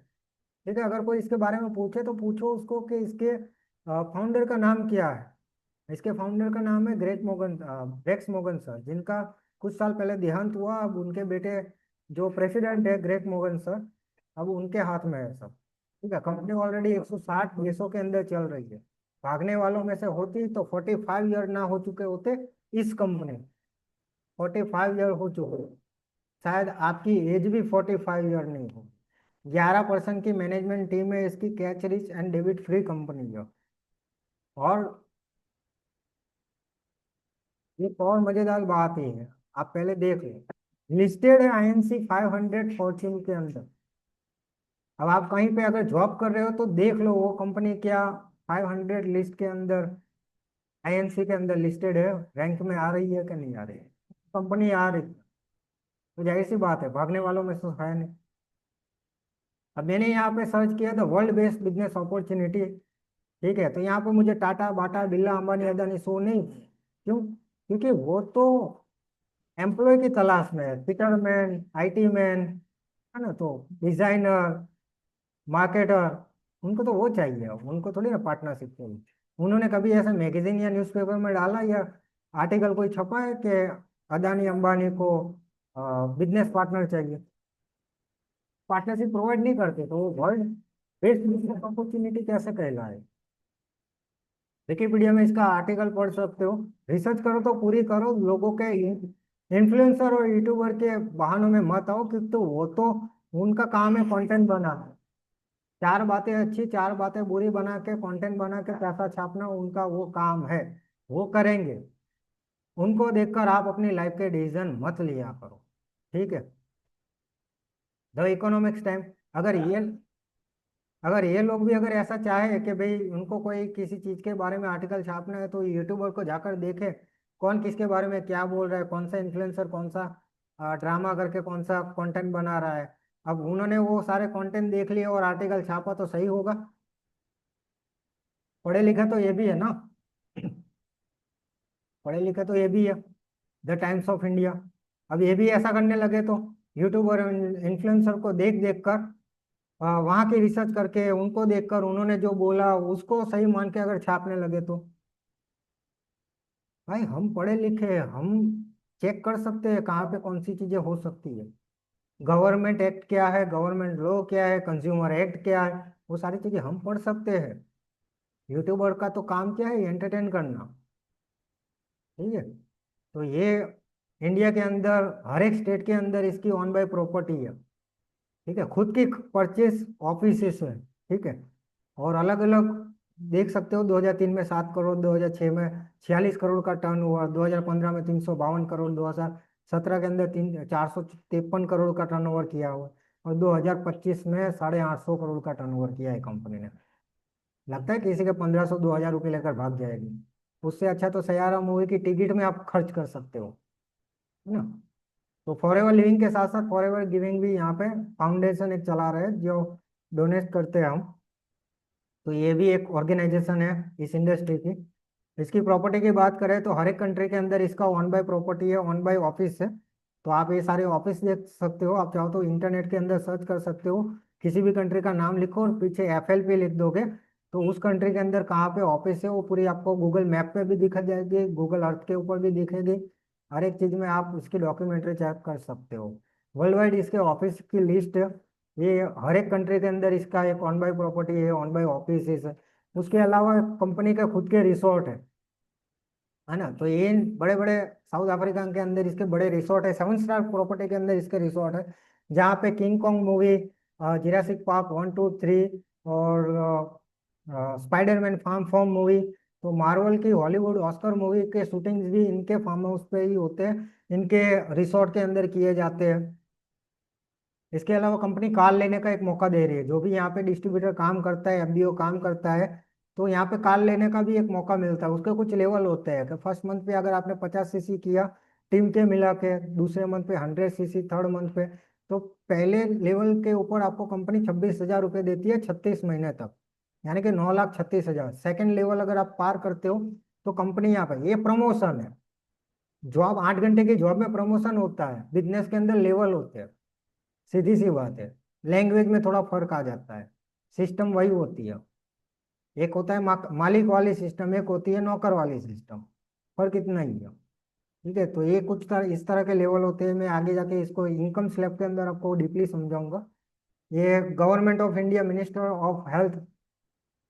ठीक है, अगर कोई इसके बारे में पूछे तो पूछो उसको कि इसके फाउंडर का नाम क्या है। इसके फाउंडर का नाम है ग्रेक्स मोगन सर, जिनका कुछ साल पहले देहांत हुआ। अब उनके बेटे जो प्रेसिडेंट है ग्रेग मोगन सर, अब उनके हाथ में है सब। ठीक है, कंपनी ऑलरेडी 160 देशों के अंदर चल रही है। भागने वालों में से होती तो 45 ईयर ना हो चुके होते इस कंपनी। 45 ईयर हो चुके, शायद आपकी एज भी 45 ईयर नहीं हो। 11% की मैनेजमेंट टीम है इसकी, catch rich and debit free company है। और एक और मजेदार बात ये है, आप पहले देख लो, लिस्टेड है INC 500 फॉर्च्यून के अंदर। अब आप कहीं पे अगर जॉब कर रहे हो तो देख लो वो कंपनी क्या 500 लिस्ट के अंदर, INC के अंदर लिस्टेड है, रैंक में आ रही है कि नहीं आ रही है। कंपनी आ रही है, तो जाहिर सी बात है भागने वालों में तो है नहीं। अब मैंने यहाँ पे सर्च किया था वर्ल्ड बेस्ड बिजनेस अपॉर्चुनिटी। ठीक है, तो यहाँ पे मुझे टाटा बाटा बिरला अंबानी अदानी शो नहीं। क्यों? क्योंकि वो तो एम्प्लॉय की तलाश में है, फिटर मैन, IT मैन, है ना, तो डिजाइनर, मार्केटर, उनको तो वो चाहिए, उनको थोड़ी ना पार्टनरशिप चाहिए। उन्होंने कभी ऐसा मैगजीन या न्यूज़पेपर में डाला या आर्टिकल कोई छपा है कि अदानी अंबानी को बिजनेस पार्टनर चाहिए? पार्टनरशिप प्रोवाइड नहीं करते तो वो वर्ल्ड बेस्ट बिजनेस अपॉर्चुनिटी कैसे कहलाए? विकिपीडिया में इसका आर्टिकल पढ़ सकते हो। रिसर्च करो तो पूरी करो, लोगों के इन्फ्लुएंसर और यूट्यूबर के बहानों में मत आओ, क्योंकि तो वो तो उनका काम है कंटेंट बनाना। चार बातें अच्छी चार बातें बुरी बना के कंटेंट बना के पैसा छापना उनका वो काम है, वो करेंगे। उनको देखकर आप अपनी लाइफ के डिसीजन मत लिया करो। ठीक है, द इकोनॉमिक्स टाइम। अगर ये अगर ये लोग भी अगर ऐसा चाहे कि भाई उनको कोई किसी चीज के बारे में आर्टिकल छापना है तो यूट्यूबर को जाकर देखे कौन किसके बारे में क्या बोल रहा है, कौन सा इन्फ्लुएंसर कौन सा ड्रामा करके कौन सा कंटेंट बना रहा है। अब उन्होंने वो सारे कंटेंट देख लिए और आर्टिकल छापा तो सही होगा। पढ़े लिखे तो ये भी है ना। पढ़े लिखे तो ये भी है, द टाइम्स ऑफ इंडिया। अब ये भी ऐसा करने लगे तो यूट्यूबर इन्फ्लुएंसर को देख देख कर वहाँ की रिसर्च करके उनको देखकर उन्होंने जो बोला उसको सही मान के अगर छापने लगे तो भाई हम पढ़े लिखे हैं, हम चेक कर सकते हैं कहाँ पे कौन सी चीजें हो सकती है। गवर्नमेंट एक्ट क्या है, गवर्नमेंट लॉ क्या है, कंज्यूमर एक्ट क्या है, वो सारी चीजें हम पढ़ सकते हैं। यूट्यूबर का तो काम क्या है, एंटरटेन करना। ठीक है, तो ये इंडिया के अंदर हर एक स्टेट के अंदर इसकी ऑन बाय प्रॉपर्टी है। ठीक है, खुद की परचेस ऑफिसेस है। ठीक है, और अलग अलग देख सकते हो 2003 में 7 करोड़, 2006 में 46 करोड़ का टर्न हुआ, 2015 में 352 करोड़, 2017 के अंदर 453 करोड़ का टर्नओवर किया हुआ, और 2025 में 850 करोड़ का टर्नओवर किया है कंपनी ने। लगता है किसी के 1500 2000 रुपये लेकर भाग जाएगी। उससे अच्छा तो सयारा मूवी की टिकट में आप खर्च कर सकते हो, है ना। तो फॉरएवर लिविंग के साथ साथ फॉरएवर गिविंग भी यहाँ पे फाउंडेशन एक चला रहे हैं जो डोनेट करते हैं हम। तो ये भी एक ऑर्गेनाइजेशन है इस इंडस्ट्री की। इसकी प्रॉपर्टी की बात करें तो हर एक कंट्री के अंदर इसका ऑन बाय प्रॉपर्टी है, ऑन बाय ऑफिस है। तो आप ये सारे ऑफिस देख सकते हो, आप चाहो तो इंटरनेट के अंदर सर्च कर सकते हो। किसी भी कंट्री का नाम लिखो और पीछे FLP लिख दोगे तो उस कंट्री के अंदर कहाँ पे ऑफिस है वो पूरी आपको गूगल मैप पे भी दिखा जाएगी, गूगल अर्थ के ऊपर भी दिखेगी। हर एक चीज में आप इसकी डॉक्यूमेंट्री चेक कर सकते हो। वर्ल्ड वाइड इसके ऑफिस की लिस्ट, ये हर एक कंट्री के अंदर इसका एक ऑन बाय प्रॉपर्टी है, ऑन बाय ऑफिस है। उसके अलावा कंपनी का खुद के रिसोर्ट है ना। तो ये बड़े बड़े साउथ अफ्रीका के अंदर इसके बड़े रिसोर्ट है, 7 स्टार प्रॉपर्टी के अंदर इसके रिसोर्ट है, जहाँ पे किंग कॉन्ग मूवी, जिरासिक पार्क 1 2 3 और स्पाइडरमैन फार्म फॉर्म मूवी, तो मार्वल की हॉलीवुड ऑस्कर मूवी के शूटिंग्स भी इनके फार्म हाउस पे ही होते हैं, इनके रिसोर्ट के अंदर किए जाते हैं। इसके अलावा कंपनी कार लेने का एक मौका दे रही है, जो भी यहाँ पे डिस्ट्रीब्यूटर काम करता है, FBO काम करता है, तो यहाँ पे कार लेने का भी एक मौका मिलता है। उसके कुछ लेवल होते हैं कि फर्स्ट मंथ पे अगर आपने 50 सीसी किया टीम के मिला के, दूसरे मंथ पे 100 सीसी, थर्ड मंथ पे, तो पहले लेवल के ऊपर आपको कंपनी 26,000 रुपये देती है 36 महीने तक। यानी कि 9,36,000 सेकंड लेवल अगर आप पार करते हो तो कंपनी यहाँ पे, ये प्रमोशन है। जॉब 8 घंटे की जॉब में प्रमोशन होता है, बिजनेस के अंदर लेवल होते हैं, सीधी सी बात है। लैंग्वेज में थोड़ा फर्क आ जाता है, सिस्टम वही होती है। एक होता है मालिक वाली सिस्टम, एक होती है नौकर वाली सिस्टम, फर्क इतना ही है। ठीक है, तो ये कुछ इस तरह के लेवल होते हैं। मैं आगे जाके इसको इनकम स्लैब के अंदर आपको डीपली समझाऊंगा। ये government of India, minister of health,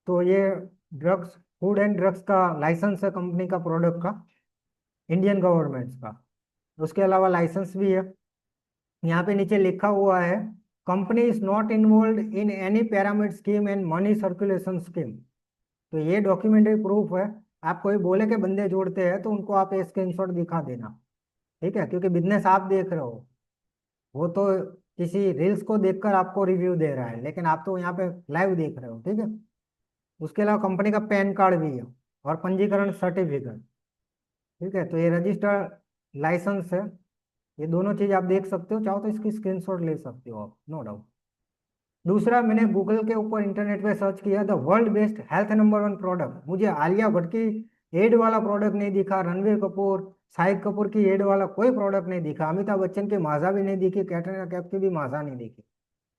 तो ये ड्रग्स, फूड एंड ड्रग्स का लाइसेंस है कंपनी का, प्रोडक्ट का, इंडियन गवर्नमेंट का। उसके अलावा लाइसेंस भी है। यहाँ पे नीचे लिखा हुआ है, company is not involve in any pyramid scheme and money circulation scheme. तो ये डॉक्यूमेंट्री प्रूफ है। आप कोई बोले के बंदे जोड़ते हैं तो उनको आप ये स्क्रीनशॉट दिखा देना। ठीक है, क्योंकि बिजनेस आप देख रहे हो, वो तो किसी रील्स को देखकर आपको रिव्यू दे रहा है, लेकिन आप तो यहाँ पे लाइव देख रहे हो। ठीक है, उसके अलावा कंपनी का पैन कार्ड भी है और पंजीकरण सर्टिफिकेट। ठीक है, तो ये रजिस्टर्ड लाइसेंस है। ये दोनों चीज आप देख सकते हो, चाहो तो इसकी स्क्रीनशॉट ले सकते हो आप, नो डाउट। दूसरा, मैंने गूगल के ऊपर इंटरनेट पे सर्च किया, the world best health number 1 product. मुझे आलिया भट्ट की एड वाला प्रोडक्ट नहीं दिखा, रणवीर कपूर, शाहिद कपूर की एड वाला कोई प्रोडक्ट नहीं दिखा, अमिताभ बच्चन की माजा भी नहीं दिखी, कैटरीना कैफ की भी माजा नहीं दिखी,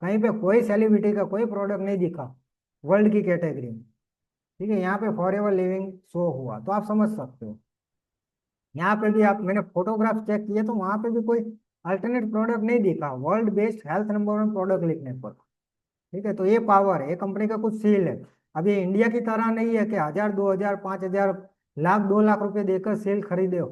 कहीं पे कोई सेलिब्रिटी का कोई प्रोडक्ट नहीं दिखा वर्ल्ड की कैटेगरी में। ठीक है, यहाँ पे फॉर एवर लिविंग शो हुआ, तो आप समझ सकते हो। यहाँ पे भी आप, मैंने फोटोग्राफ चेक किए तो वहां पे भी कोई अल्टरनेट प्रोडक्ट नहीं दिखा world best health number 1 product लिखने पर। ठीक है, तो ये पावर है, ये कंपनी का कुछ सील है। अब ये इंडिया की तरह नहीं है कि 1,000, 2,000, 5,000, लाख, 2 लाख रुपए देकर सेल खरीदे हो।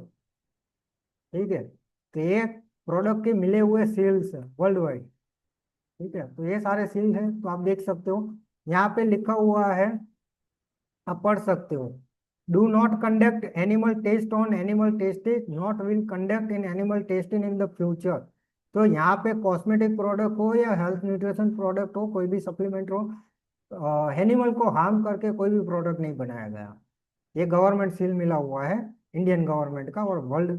ठीक है, तो ये प्रोडक्ट के मिले हुए सेल्स है वर्ल्ड वाइड। ठीक है, तो ये सारे सील हैं, तो आप देख सकते हो। यहाँ पे लिखा हुआ है, आप पढ़ सकते हो, do not conduct animal test on animal testing, not will conduct in animal testing in the future. तो यहाँ पे कॉस्मेटिक प्रोडक्ट हो या हेल्थ न्यूट्रिशन प्रोडक्ट हो, कोई भी सप्लीमेंट हो, एनिमल को हार्म करके कोई भी प्रोडक्ट नहीं बनाया गया। ये गवर्नमेंट सील मिला हुआ है, इंडियन गवर्नमेंट का और वर्ल्ड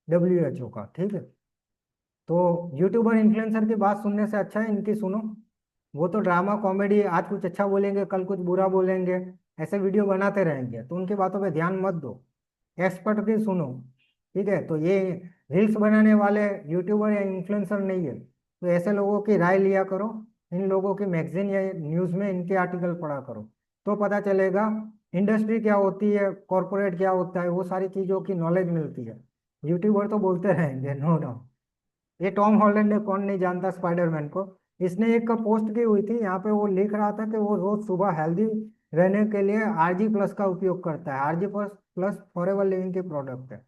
WHO का। ठीक है, तो यूट्यूबर इन्फ्लुएंसर की बात सुनने से अच्छा है इनकी सुनो। वो तो ड्रामा कॉमेडी, आज कुछ अच्छा बोलेंगे कल कुछ बुरा बोलेंगे, ऐसे वीडियो बनाते रहेंगे, तो उनकी बातों पे ध्यान मत दो, एक्सपर्ट की सुनो। ठीक है, तो ये रील्स बनाने वाले यूट्यूबर या इन्फ्लुएंसर नहीं है, तो ऐसे लोगों की राय लिया करो, इन लोगों की मैगजीन या न्यूज़ में इनके आर्टिकल पढ़ा करो, तो पता चलेगा इंडस्ट्री क्या होती है, कॉरपोरेट क्या होता है, वो सारी चीज़ों की नॉलेज मिलती है। यूट्यूबर तो बोलते रहेंगे, नो डाउट। ये टॉम हॉलैंड है, कौन नहीं जानता स्पाइडरमैन को। इसने एक पोस्ट की हुई थी, यहाँ पे वो लिख रहा था कि वो रोज सुबह हेल्दी रहने के लिए RG+ का उपयोग करता है। RG+ फॉरएवर लिविंग की प्रोडक्ट है।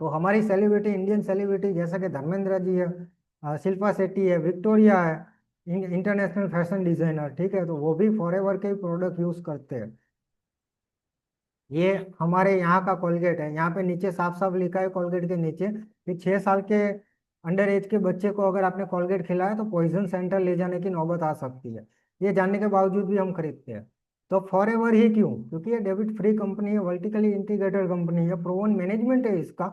तो हमारी सेलिब्रिटी, इंडियन सेलिब्रिटी जैसा कि धर्मेंद्र जी है, शिल्पा शेट्टी है, विक्टोरिया है, इंटरनेशनल फैशन डिजाइनर, ठीक है, तो वो भी फॉरएवर के प्रोडक्ट यूज करते हैं। ये हमारे यहाँ का कोलगेट है, यहाँ पे नीचे साफ साफ लिखा है कोलगेट के नीचे कि 6 साल के अंडर एज के बच्चे को अगर आपने कोलगेट खिलाया तो पॉइजन सेंटर ले जाने की नौबत आ सकती है। ये जानने के बावजूद भी हम खरीदते हैं। तो फॉरएवर ही क्यों? क्योंकि ये डेबिट फ्री कंपनी है, वर्टिकली इंटीग्रेटेड कंपनी है, प्रोवन मैनेजमेंट है इसका,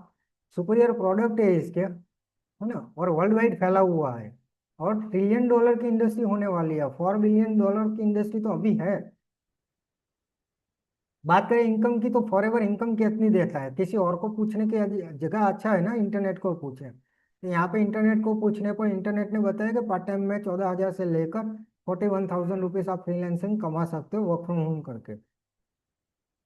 सुपीरियर प्रोडक्ट है इसके, है ना, और वर्ल्ड वाइड फैला हुआ है, और $1 ट्रिलियन की इंडस्ट्री होने वाली है, $4 बिलियन की इंडस्ट्री तो अभी है। बात करें इनकम की, तो फॉरएवर इनकम कितनी देता है, किसी और को पूछने की जगह अच्छा है ना इंटरनेट को पूछे। तो यहाँ पे इंटरनेट को पूछने पर इंटरनेट ने बताया कि पार्ट टाइम में 14,000 से लेकर 41,000 रुपीज आप फ्रीलैंसिंग कमा सकते हो वर्क फ्रॉम होम करके।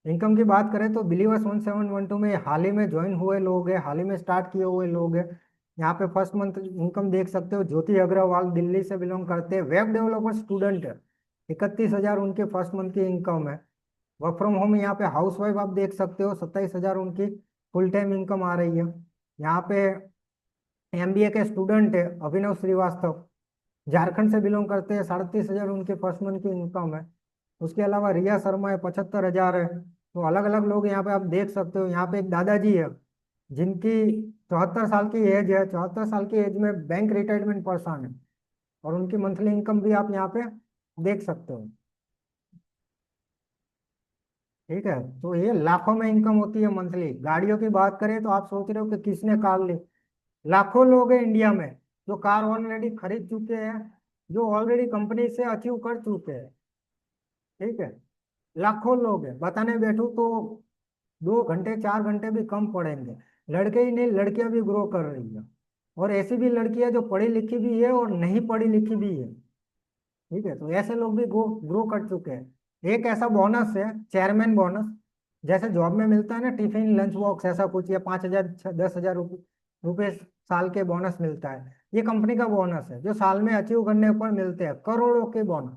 इनकम की बात करें तो बिलीवर्स 1712 में हाल ही में ज्वाइन हुए लोग हैं, हाल ही में स्टार्ट किए हुए लोग हैं। यहाँ पे फर्स्ट मंथ इनकम देख सकते हो, ज्योति अग्रवाल दिल्ली से बिलोंग करते हैं, वेब डेवलपर स्टूडेंट है, 31,000 उनके फर्स्ट मंथ की इनकम है। वर्क फ्रॉम होम यहाँ पे हाउस वाइफ आप देख सकते हो, 27,000 उनकी फुल टाइम इनकम आ रही है। यहाँ पे MBA के स्टूडेंट है अभिनव श्रीवास्तव, झारखंड से बिलोंग करते हैं, 37,000 उनके फर्स्ट मंथ की इनकम है। उसके अलावा रिया शर्मा है, 75,000 है। तो अलग अलग लोग यहाँ पे आप देख सकते हो। यहाँ पे एक दादाजी है जिनकी 74 साल की एज है, 74 साल की एज में बैंक रिटायरमेंट पर्सन है, और उनकी मंथली इनकम भी आप यहाँ पे देख सकते हो। ठीक है, तो ये लाखों में इनकम होती है मंथली। गाड़ियों की बात करें तो आप सोच रहे हो कि किसने कार ली, लाखों लोग हैं इंडिया में जो कार ऑलरेडी खरीद चुके हैं, जो ऑलरेडी कंपनी से अचीव कर चुके हैं। ठीक है, लाखों लोग हैं, बताने बैठूं तो 2 घंटे 4 घंटे भी कम पड़ेंगे। लड़के ही नहीं, लड़कियां भी ग्रो कर रही है, और ऐसी भी लड़कियां जो पढ़ी लिखी भी है और नहीं पढ़ी लिखी भी है। ठीक है, तो ऐसे लोग भी ग्रो ग्रो कर चुके हैं। एक ऐसा बोनस है, चेयरमैन बोनस, जैसे जॉब में मिलता है ना, टिफिन लंच बॉक्स ऐसा कुछ, या 5,000 10,000 रुपये साल के बोनस मिलता है। ये कंपनी का बोनस है जो साल में अचीव करने पर मिलते हैं, करोड़ों के बोनस।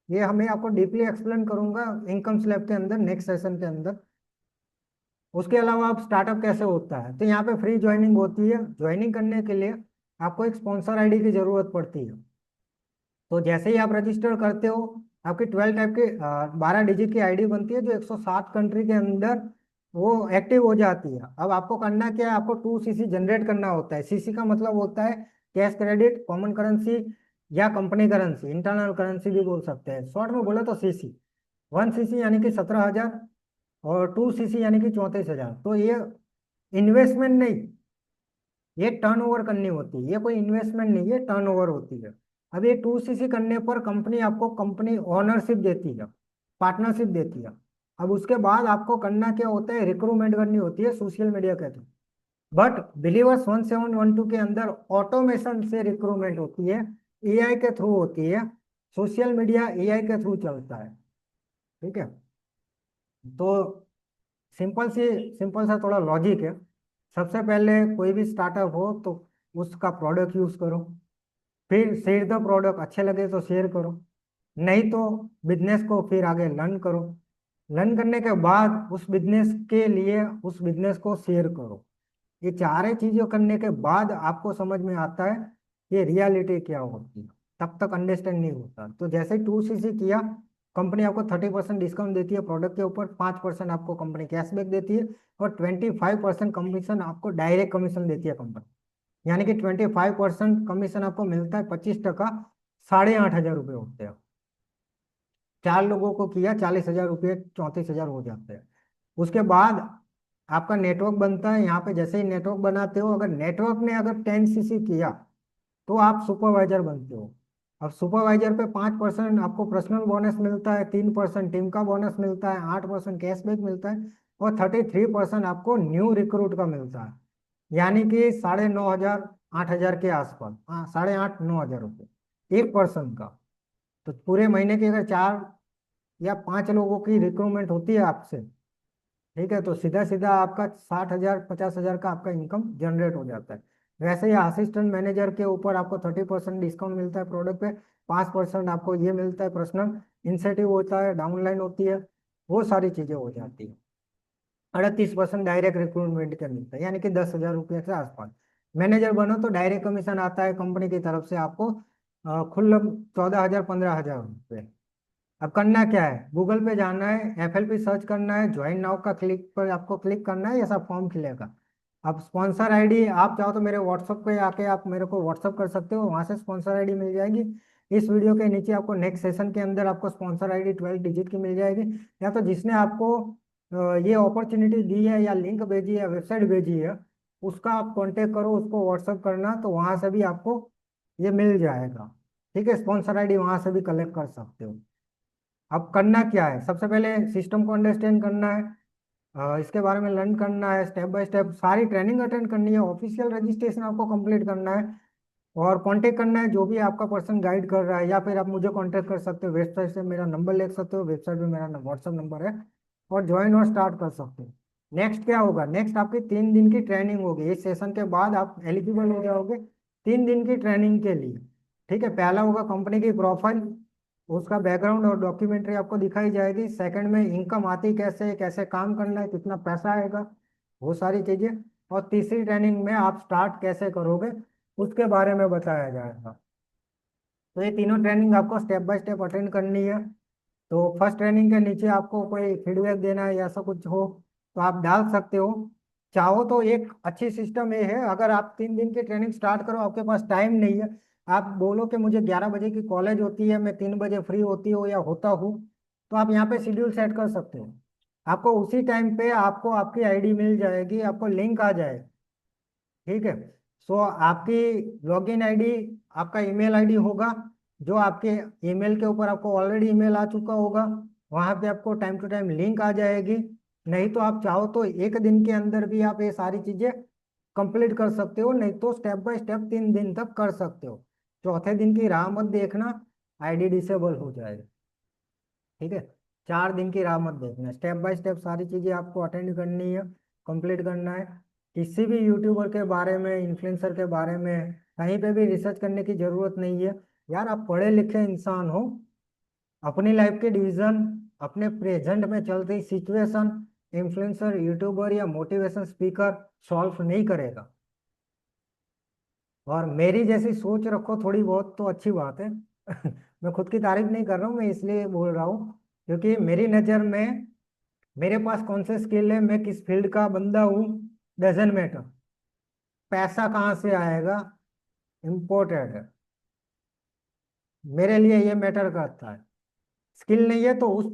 ये हमें आपको डीपली एक्सप्लेन करूंगा इनकम स्लैब के अंदर, नेक्स्ट सेशन के अंदर। उसके अलावा आप स्टार्टअप कैसे होता है, तो यहाँ पे फ्री ज्वाइनिंग होती है। ज्वाइनिंग करने के लिए आपको एक स्पॉन्सर आईडी की जरूरत पड़ती है। तो जैसे ही आप रजिस्टर करते हो, आपकी 12 टाइप की 12 डिजिट की आईडी बनती है, जो 160 कंट्री के अंदर वो एक्टिव हो जाती है। अब आपको करना क्या है, आपको 2 CC जनरेट करना होता है। सीसी का मतलब होता है कैश क्रेडिट, कॉमन करेंसी, या कंपनी करेंसी, इंटरनल करेंसी भी बोल सकते हैं। शॉर्ट में बोले तो सीसी। 1 CC यानी कि 17,000, और 2 CC यानी कि 34,000। तो ये इन्वेस्टमेंट नहीं, ये टर्नओवर करनी होती है। ये कोई इन्वेस्टमेंट नहीं, ये टर्नओवर होती है। अब ये 2 CC करने पर कंपनी आपको कंपनी ओनरशिप देती है, पार्टनरशिप देती है। अब उसके बाद आपको करना क्या होता है, रिक्रूटमेंट करनी होती है सोशल मीडिया के थ्रू। बट बिलीवर्स 1712 के अंदर ऑटोमेशन से रिक्रूटमेंट होती है, एआई के थ्रू होती है। सोशल मीडिया एआई के थ्रू चलता है। ठीक है, तो सिंपल सा थोड़ा लॉजिक है। सबसे पहले कोई भी स्टार्टअप हो तो उसका प्रोडक्ट यूज करो, फिर शेयर द प्रोडक्ट, अच्छे लगे तो शेयर करो, नहीं तो बिजनेस को फिर आगे लर्न करो। लर्न करने के बाद उस बिजनेस के लिए उस बिजनेस को शेयर करो। ये चारे चीजें करने के बाद आपको समझ में आता है कि रियलिटी क्या होती है। तब तक अंडरस्टैंड नहीं होता। तो जैसे 2 CC किया, कंपनी आपको 30% डिस्काउंट देती है प्रोडक्ट के ऊपर, 5% आपको कंपनी कैशबैक देती है, और 25% कमीशन आपको डायरेक्ट कमीशन देती है कंपनी। यानी कि 25% कमीशन आपको मिलता है, 25%, 8,500 रुपये होते हैं। 4 लोगों को किया, 40,000 रुपये, 34,000 हो जाते हैं। उसके बाद आपका नेटवर्क बनता है। यहाँ पे जैसे ही नेटवर्क बनाते हो, अगर नेटवर्क ने अगर 10 CC किया, तो आप सुपरवाइजर बनते हो। अब सुपरवाइजर पे 5% आपको पर्सनल बोनस मिलता है, 3% टीम का बोनस मिलता है, 8% कैशबैक मिलता है, और 33% आपको न्यू रिक्रूट का मिलता है। यानी कि 9,500 8,000 के आसपास, हाँ, 8,500 9,000 रुपये एक पर्सन का। तो पूरे महीने की अगर 4 या 5 लोगों की रिक्रूटमेंट होती है आपसे, ठीक है, तो सीधा सीधा आपका 60,000 50,000 का आपका इनकम जनरेट हो जाता है। वैसे ही असिस्टेंट मैनेजर के ऊपर आपको 30% डिस्काउंट मिलता है प्रोडक्ट पे, 5% आपको ये मिलता है पर्सनल इंसेंटिव होता है, डाउनलाइन होती है, वो सारी चीजें हो जाती है। 38% डायरेक्ट रिक्रूटमेंट का मिलता है, यानी कि 10,000 रुपये के आसपास। मैनेजर बनो तो डायरेक्ट कमीशन आता है कंपनी की तरफ से आपको, खुल्लम 14,000 15,000 रुपये। अब करना क्या है, गूगल पे जाना है, FLP सर्च करना है, ज्वाइन नाउ का क्लिक पर आपको क्लिक करना है, ऐसा फॉर्म खिलेगा। अब स्पॉन्सर आईडी आप चाहो तो मेरे व्हाट्सअप पे आके आप मेरे को व्हाट्सअप कर सकते हो, वहां से स्पॉन्सर आईडी मिल जाएगी। इस वीडियो के नीचे आपको नेक्स्ट सेशन के अंदर आपको स्पॉन्सर आईडी 12 डिजिट की मिल जाएगी। या तो जिसने आपको ये अपॉर्चुनिटी दी है, या लिंक भेजी है, वेबसाइट भेजी है, उसका आप कांटेक्ट करो, उसको व्हाट्सअप करना, तो वहां से भी आपको ये मिल जाएगा। ठीक है, स्पॉन्सर आईडी वहां से भी कलेक्ट कर सकते हो। अब करना क्या है, सबसे पहले सिस्टम को अंडरस्टैंड करना है, इसके बारे में लर्न करना है, स्टेप बाय स्टेप सारी ट्रेनिंग अटेंड करनी है, ऑफिशियल रजिस्ट्रेशन आपको कंप्लीट करना है, और कांटेक्ट करना है जो भी आपका पर्सन गाइड कर रहा है। या फिर आप मुझे कांटेक्ट कर सकते हो, वेबसाइट से मेरा नंबर ले सकते हो, वेबसाइट पे मेरा व्हाट्सअप नंबर है, और ज्वाइन और स्टार्ट कर सकते हो। नेक्स्ट क्या होगा, नेक्स्ट आपकी 3 दिन की ट्रेनिंग होगी। इस सेशन के बाद आप एलिजिबल हो जाओगे 3 दिन की ट्रेनिंग के लिए। ठीक है, पहला होगा कंपनी की प्रोफाइल, उसका बैकग्राउंड और डॉक्यूमेंट्री आपको दिखाई जाएगी। सेकंड में इनकम आती कैसे है, कैसे काम करना है, कितना पैसा आएगा, वो सारी चीजें। और तीसरी ट्रेनिंग में आप स्टार्ट कैसे करोगे, उसके बारे में बताया जाएगा। तो ये तीनों ट्रेनिंग आपको स्टेप बाय स्टेप अटेंड करनी है। तो फर्स्ट ट्रेनिंग के नीचे आपको कोई फीडबैक देना है या ऐसा कुछ हो, तो आप डाल सकते हो। चाहो तो एक अच्छी सिस्टम ये है, अगर आप 3 दिन की ट्रेनिंग स्टार्ट करो, आपके पास टाइम नहीं है, आप बोलो कि मुझे 11 बजे की कॉलेज होती है, मैं 3 बजे फ्री होती हूँ या होता हूँ, तो आप यहाँ पे शेड्यूल सेट कर सकते हो। आपको उसी टाइम पे आपको आपकी आईडी मिल जाएगी, आपको लिंक आ जाएगा। ठीक है, सो आपकी लॉगिन आईडी, आपका ईमेल आईडी होगा, जो आपके ईमेल के ऊपर आपको ऑलरेडी ईमेल आ चुका होगा। वहाँ पे आपको टाइम टू टाइम लिंक आ जाएगी। नहीं तो आप चाहो तो एक दिन के अंदर भी आप ये सारी चीजें कंप्लीट कर सकते हो, नहीं तो स्टेप बाय स्टेप 3 दिन तक कर सकते हो। चौथे दिन की राह मत देखना, आईडी डिसेबल हो जाएगा। ठीक है, 4 दिन की राह मत देखना, स्टेप बाय स्टेप सारी चीजें आपको अटेंड करनी है, कंप्लीट करना है। किसी भी यूट्यूबर के बारे में, इन्फ्लुएंसर के बारे में कहीं पे भी रिसर्च करने की जरूरत नहीं है। यार आप पढ़े लिखे इंसान हो, अपनी लाइफ के डिसीजन अपने प्रेजेंट में चलती सिचुएशन इन्फ्लुएंसर, यूट्यूबर या मोटिवेशन स्पीकर सॉल्व नहीं करेगा। और मेरी जैसी सोच रखो थोड़ी बहुत तो अच्छी बात है। मैं खुद की तारीफ नहीं कर रहा हूँ, मैं इसलिए बोल रहा हूँ क्योंकि मेरी नज़र में मेरे पास कौन से स्किल है, मैं किस फील्ड का बंदा हूँ, डजेंट मैटर। पैसा कहाँ से आएगा इम्पोर्टेंट है, मेरे लिए ये मैटर करता है। स्किल नहीं है तो उस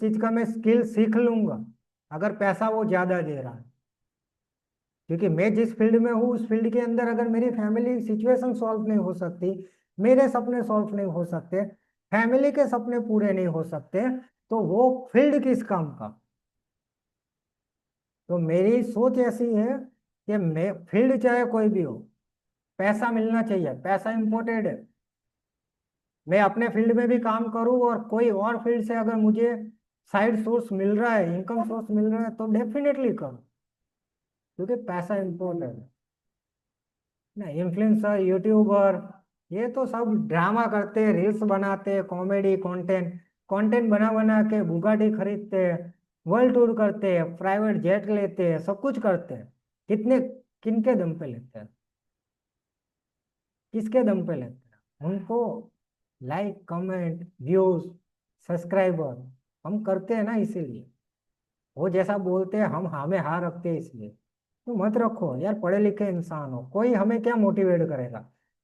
चीज का मैं स्किल सीख लूंगा अगर पैसा वो ज्यादा दे रहा है। क्योंकि मैं जिस फील्ड में हूँ उस फील्ड के अंदर अगर मेरी फैमिली सिचुएशन सॉल्व नहीं हो सकती, मेरे सपने सॉल्व नहीं हो सकते, फैमिली के सपने पूरे नहीं हो सकते, तो वो फील्ड किस काम का। तो मेरी सोच ऐसी है कि मैं फील्ड चाहे कोई भी हो, पैसा मिलना चाहिए, पैसा इंपॉर्टेंट है। मैं अपने फील्ड में भी काम करूँ और कोई और फील्ड से अगर मुझे साइड सोर्स मिल रहा है, इनकम सोर्स मिल रहा है तो डेफिनेटली करूँ, क्योंकि पैसा इंपॉर्टेंट है ना। इन्फ्लुएंसर, यूट्यूबर, ये तो सब ड्रामा करते हैं, रील्स बनाते हैं, कॉमेडी कंटेंट कंटेंट बना बना के बुगाटी खरीदते हैं, वर्ल्ड टूर करते हैं, प्राइवेट जेट लेते हैं, सब कुछ करते हैं। कितने, किनके दम पे लेते हैं, किसके दम पे लेते हैं उनको? लाइक, कमेंट, व्यूज, सब्सक्राइबर हम करते हैं ना, इसीलिए वो जैसा बोलते हैं हम हमें हाँ रखते हैं इसलिए। तो मत रखो यार, पढ़े लिखे इंसान हो, कोई हमें क्या मोटिवेट करेगा।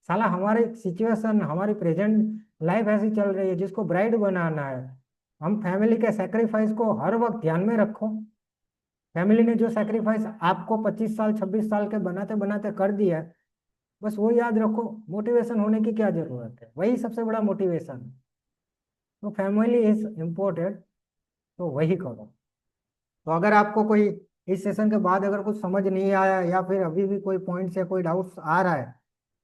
साला हमारी सिचुएशन, हमारी प्रेजेंट लाइफ ऐसी चल रही है जिसको ब्राइट बनाना है। हम फैमिली के सेक्रीफाइस को हर वक्त ध्यान में रखो। फैमिली ने जो सेक्रीफाइस आपको 25 साल 26 साल के बनाते बनाते कर दिया है, बस वो याद रखो। मोटिवेशन होने की क्या जरूरत है, वही सबसे बड़ा मोटिवेशन है। तो फैमिली इज इम्पोर्टेंट, तो वही करो। तो अगर आपको कोई इस सेशन के बाद अगर कुछ समझ नहीं आया या फिर अभी भी कोई पॉइंट या कोई डाउट्स आ रहा है,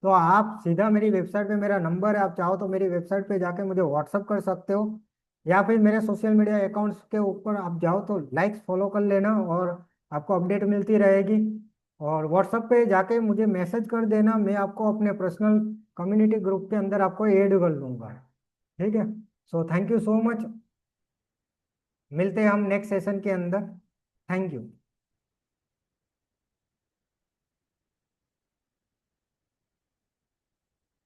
तो आप सीधा मेरी वेबसाइट पे, मेरा नंबर है, आप चाहो तो मेरी वेबसाइट पे जाके मुझे व्हाट्सअप कर सकते हो, या फिर मेरे सोशल मीडिया अकाउंट्स के ऊपर आप जाओ तो लाइक्स फॉलो कर लेना और आपको अपडेट मिलती रहेगी। और व्हाट्सअप पे जाके मुझे मैसेज कर देना, मैं आपको अपने पर्सनल कम्युनिटी ग्रुप के अंदर आपको ऐड कर लूंगा। ठीक है, so thank you so much. मिलते हैं हम नेक्स्ट सेशन के अंदर। Thank you.